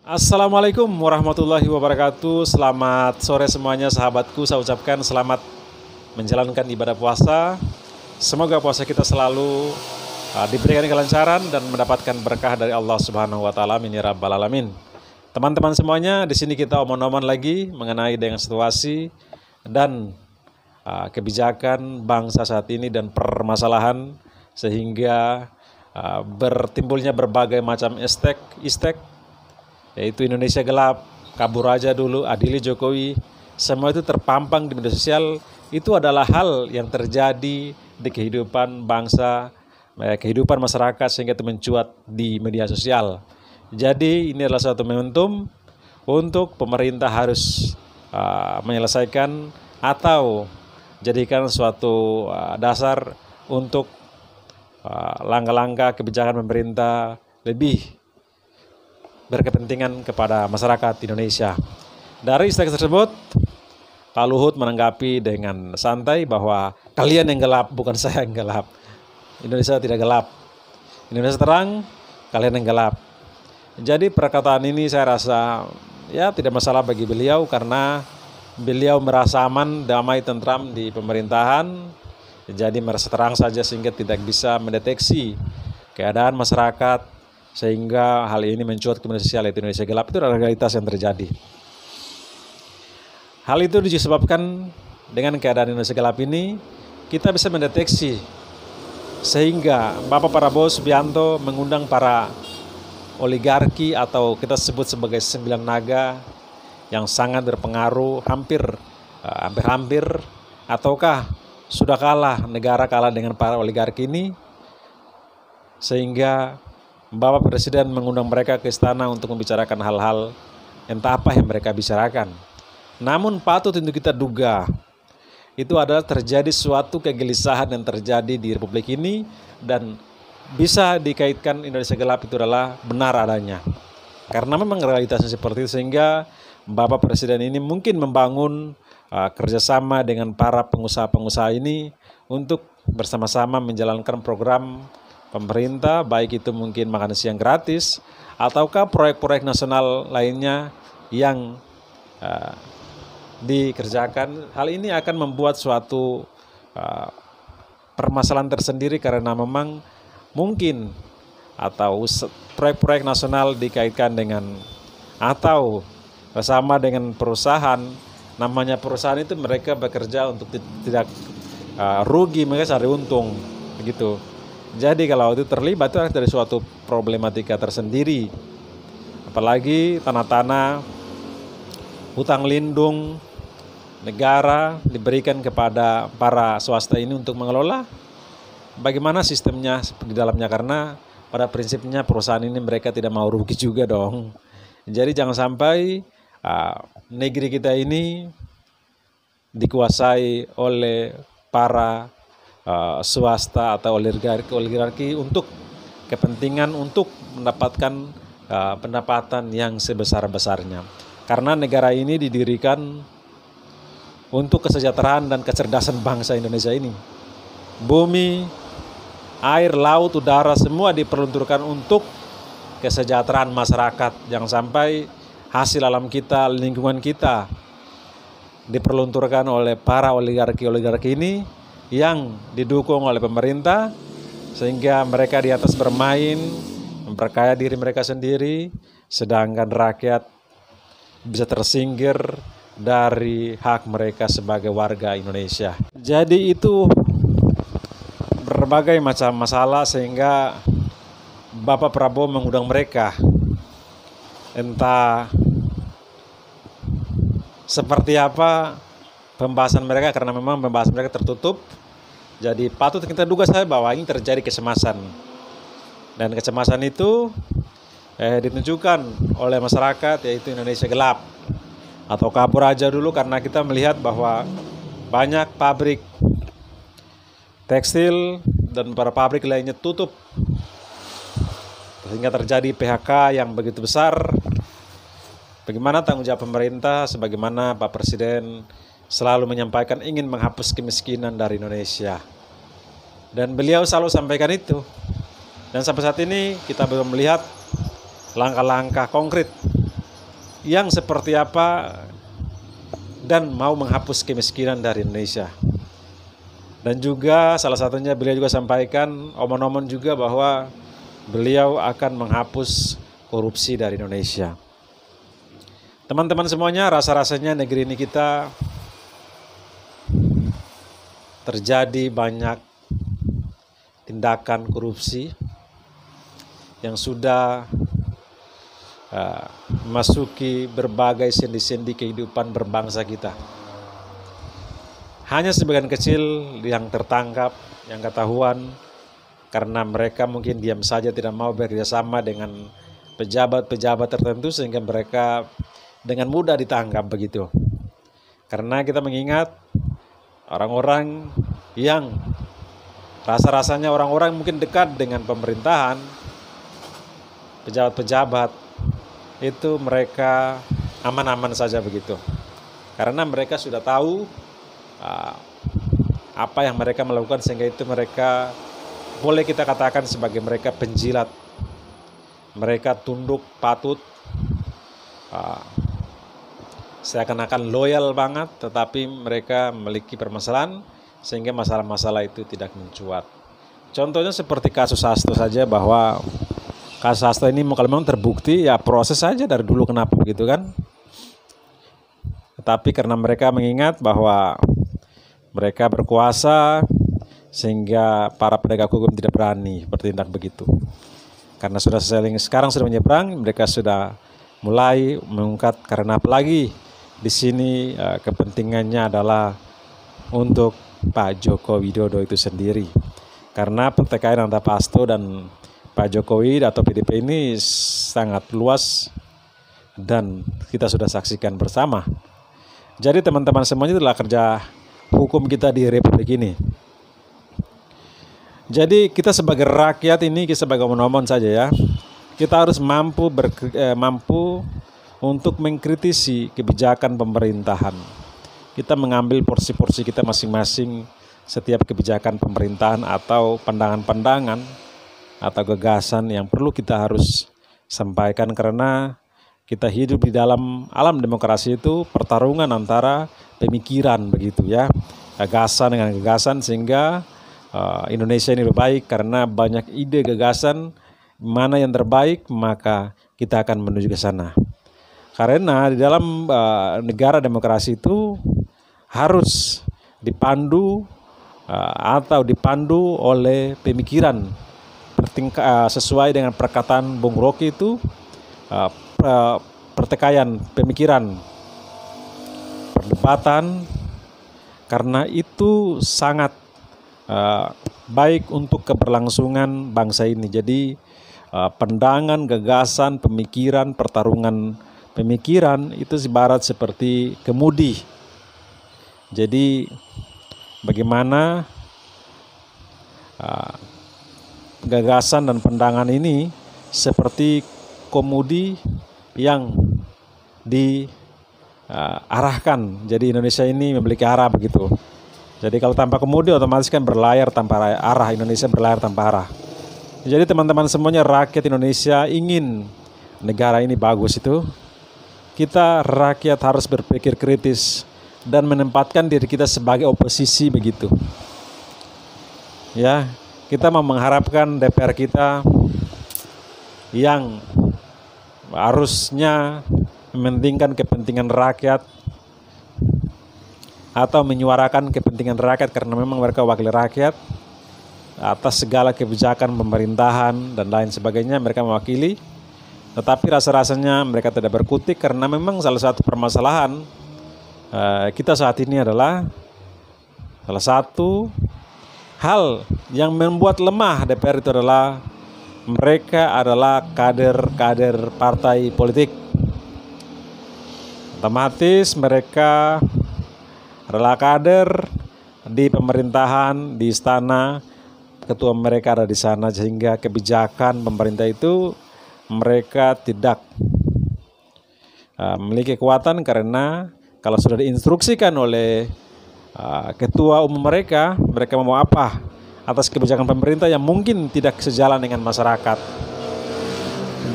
Assalamualaikum warahmatullahi wabarakatuh. Selamat sore semuanya sahabatku. Saya ucapkan selamat menjalankan ibadah puasa. Semoga puasa kita selalu diberikan kelancaran dan mendapatkan berkah dari Allah Subhanahu wa taala. Amin ya rabbal alamin. Teman-teman semuanya, di sini kita omong-omong lagi mengenai dengan situasi dan kebijakan bangsa saat ini dan permasalahan sehingga bertimbulnya berbagai macam istek, yaitu Indonesia gelap, kabur aja dulu, adili Jokowi, semua itu terpampang di media sosial. Itu adalah hal yang terjadi di kehidupan bangsa, kehidupan masyarakat, sehingga itu mencuat di media sosial. Jadi ini adalah suatu momentum untuk pemerintah harus menyelesaikan atau jadikan suatu dasar untuk langkah-langkah kebijakan pemerintah lebih berkepentingan kepada masyarakat Indonesia. Dari istilah tersebut, Pak Luhut menanggapi dengan santai bahwa kalian yang gelap, bukan saya yang gelap. Indonesia tidak gelap. Indonesia terang, kalian yang gelap. Jadi perkataan ini saya rasa ya tidak masalah bagi beliau karena beliau merasa aman, damai, tentram di pemerintahan. Jadi merasa terang saja sehingga tidak bisa mendeteksi keadaan masyarakat, sehingga hal ini mencuat ke media sosial, yaitu Indonesia gelap. Itu adalah realitas yang terjadi. Hal itu disebabkan dengan keadaan Indonesia gelap ini, kita bisa mendeteksi sehingga Bapak Prabowo Subianto mengundang para oligarki atau kita sebut sebagai 9 naga yang sangat berpengaruh, hampir ataukah sudah kalah, negara kalah dengan para oligarki ini, sehingga Bapak Presiden mengundang mereka ke istana untuk membicarakan hal-hal entah apa yang mereka bicarakan. Namun patut untuk kita duga, itu adalah terjadi suatu kegelisahan yang terjadi di Republik ini dan bisa dikaitkan Indonesia gelap itu adalah benar adanya. Karena memang realitasnya seperti itu, sehingga Bapak Presiden ini mungkin membangun kerjasama dengan para pengusaha-pengusaha ini untuk bersama-sama menjalankan program pemerintah, baik itu mungkin makan siang gratis, ataukah proyek-proyek nasional lainnya yang dikerjakan. Hal ini akan membuat suatu permasalahan tersendiri karena memang mungkin atau proyek-proyek nasional dikaitkan dengan atau bersama dengan perusahaan. Namanya perusahaan itu mereka bekerja untuk tidak rugi, mereka cari untung, begitu. Jadi kalau itu terlibat, itu dari suatu problematika tersendiri. Apalagi tanah-tanah hutang lindung negara diberikan kepada para swasta ini untuk mengelola. Bagaimana sistemnya di dalamnya, karena pada prinsipnya perusahaan ini mereka tidak mau rugi juga dong. Jadi jangan sampai negeri kita ini dikuasai oleh para swasta atau oligarki untuk kepentingan untuk mendapatkan pendapatan yang sebesar-besarnya. Karena negara ini didirikan untuk kesejahteraan dan kecerdasan bangsa Indonesia ini. Bumi, air, laut, udara semua diperuntukkan untuk kesejahteraan masyarakat. Jangan sampai hasil alam kita, lingkungan kita diperuntukkan oleh para oligarki ini yang didukung oleh pemerintah, sehingga mereka di atas bermain, memperkaya diri mereka sendiri, sedangkan rakyat bisa tersinggir dari hak mereka sebagai warga Indonesia. Jadi itu berbagai macam masalah sehingga Bapak Prabowo mengundang mereka. Entah seperti apa pembahasan mereka, karena memang pembahasan mereka tertutup. Jadi patut kita duga saya bahwa ini terjadi kecemasan. Dan kecemasan itu ditunjukkan oleh masyarakat, yaitu Indonesia gelap atau kabur aja dulu, karena kita melihat bahwa banyak pabrik tekstil dan para pabrik lainnya tutup, sehingga terjadi PHK yang begitu besar. Bagaimana tanggung jawab pemerintah, sebagaimana Pak Presiden selalu menyampaikan ingin menghapus kemiskinan dari Indonesia. Dan beliau selalu sampaikan itu. Dan sampai saat ini kita belum melihat langkah-langkah konkret yang seperti apa dan mau menghapus kemiskinan dari Indonesia. Dan juga salah satunya beliau juga sampaikan omong-omong juga bahwa beliau akan menghapus korupsi dari Indonesia. Teman-teman semuanya, rasa-rasanya negeri ini kita terjadi banyak tindakan korupsi yang sudah memasuki berbagai sendi-sendi kehidupan berbangsa kita. Hanya sebagian kecil yang tertangkap, yang ketahuan, karena mereka mungkin diam saja tidak mau bekerjasama dengan pejabat-pejabat tertentu sehingga mereka dengan mudah ditangkap begitu. Karena kita mengingat orang-orang yang rasa-rasanya orang-orang mungkin dekat dengan pemerintahan, pejabat-pejabat, itu mereka aman-aman saja begitu. Karena mereka sudah tahu apa yang mereka melakukan, sehingga itu mereka boleh kita katakan sebagai mereka penjilat. Mereka tunduk, patut, seakan-akan loyal banget, tetapi mereka memiliki permasalahan sehingga masalah-masalah itu tidak mencuat. Contohnya seperti kasus Hasto saja, bahwa kasus Hasto ini kalau memang terbukti ya proses saja dari dulu, kenapa begitu kan. Tetapi karena mereka mengingat bahwa mereka berkuasa sehingga para penegak hukum tidak berani bertindak begitu. Karena sekarang sudah menyeberang, mereka sudah mulai mengungkap, karena apalagi di sini kepentingannya adalah untuk Pak Joko Widodo itu sendiri. Karena pertikaian antara Pak Hasto dan Pak Jokowi atau PDP ini sangat luas dan kita sudah saksikan bersama. Jadi teman-teman semuanya, itulah kerja hukum kita di Republik ini. Jadi kita sebagai rakyat ini, kita sebagai omong-omong saja ya, kita harus mampu untuk mengkritisi kebijakan pemerintahan. Kita mengambil porsi-porsi kita masing-masing setiap kebijakan pemerintahan atau pandangan-pandangan atau gagasan yang perlu kita harus sampaikan, karena kita hidup di dalam alam demokrasi itu pertarungan antara pemikiran begitu ya, gagasan dengan gagasan, sehingga Indonesia ini lebih baik karena banyak ide gagasan, mana yang terbaik maka kita akan menuju ke sana. Karena di dalam negara demokrasi itu harus dipandu atau dipandu oleh pemikiran sesuai dengan perkataan Bung Rocky itu, pertikaian pemikiran, perdebatan, karena itu sangat baik untuk keberlangsungan bangsa ini. Jadi pandangan, gagasan, pemikiran, pertarungan pemikiran itu ibarat seperti kemudi. Jadi bagaimana gagasan dan pandangan ini seperti kemudi yang diarahkan. Jadi Indonesia ini memiliki arah begitu. Jadi kalau tanpa kemudi otomatis kan berlayar tanpa arah, Indonesia berlayar tanpa arah. Jadi teman-teman semuanya, rakyat Indonesia ingin negara ini bagus itu, kita rakyat harus berpikir kritis dan menempatkan diri kita sebagai oposisi begitu. Ya, kita mau mengharapkan DPR kita yang harusnya mementingkan kepentingan rakyat atau menyuarakan kepentingan rakyat, karena memang mereka wakil rakyat atas segala kebijakan pemerintahan dan lain sebagainya, mereka mewakili. Tetapi rasa-rasanya mereka tidak berkutik, karena memang salah satu permasalahan kita saat ini adalah salah satu hal yang membuat lemah DPR itu adalah mereka adalah kader-kader partai politik. Otomatis mereka adalah kader di pemerintahan, di istana, ketua mereka ada di sana, sehingga kebijakan pemerintah itu mereka tidak memiliki kekuatan, karena kalau sudah diinstruksikan oleh ketua umum mereka mau apa atas kebijakan pemerintah yang mungkin tidak sejalan dengan masyarakat.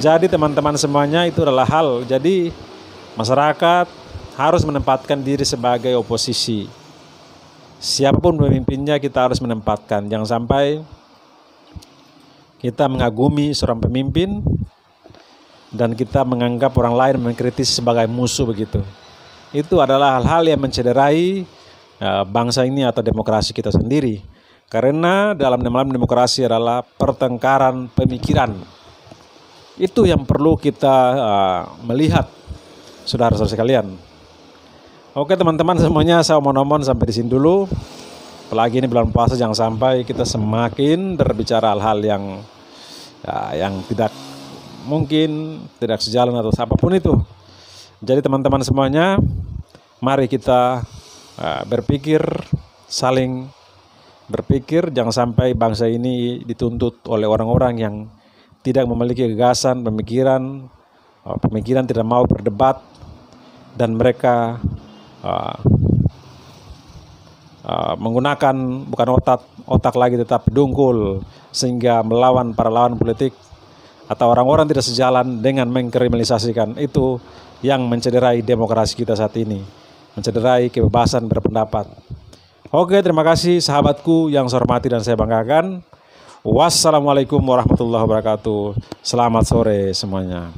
Jadi teman-teman semuanya, itu adalah hal. Jadi Masyarakat harus menempatkan diri sebagai oposisi. Siapapun pemimpinnya kita harus menempatkan. Jangan sampai kita mengagumi seorang pemimpin dan kita menganggap orang lain mengkritis sebagai musuh begitu. Itu adalah hal-hal yang mencederai bangsa ini atau demokrasi kita sendiri. Karena dalam demokrasi adalah pertengkaran pemikiran. Itu yang perlu kita melihat, saudara-saudara sekalian. Oke teman-teman semuanya, saya mohon sampai di sini dulu. Apalagi ini bulan puasa, jangan sampai kita semakin berbicara hal-hal yang tidak mungkin, tidak sejalan atau apapun itu. Jadi teman-teman semuanya, mari kita berpikir, saling berpikir, jangan sampai bangsa ini dituntut oleh orang-orang yang tidak memiliki gagasan, pemikiran tidak mau berdebat, dan mereka menggunakan bukan otak lagi tetapi dungkul, sehingga melawan para lawan politik atau orang-orang tidak sejalan dengan mengkriminalisasikan. Itu yang mencederai demokrasi kita saat ini, mencederai kebebasan berpendapat. Oke, terima kasih sahabatku yang saya hormati dan saya banggakan. Wassalamualaikum warahmatullahi wabarakatuh. Selamat sore semuanya.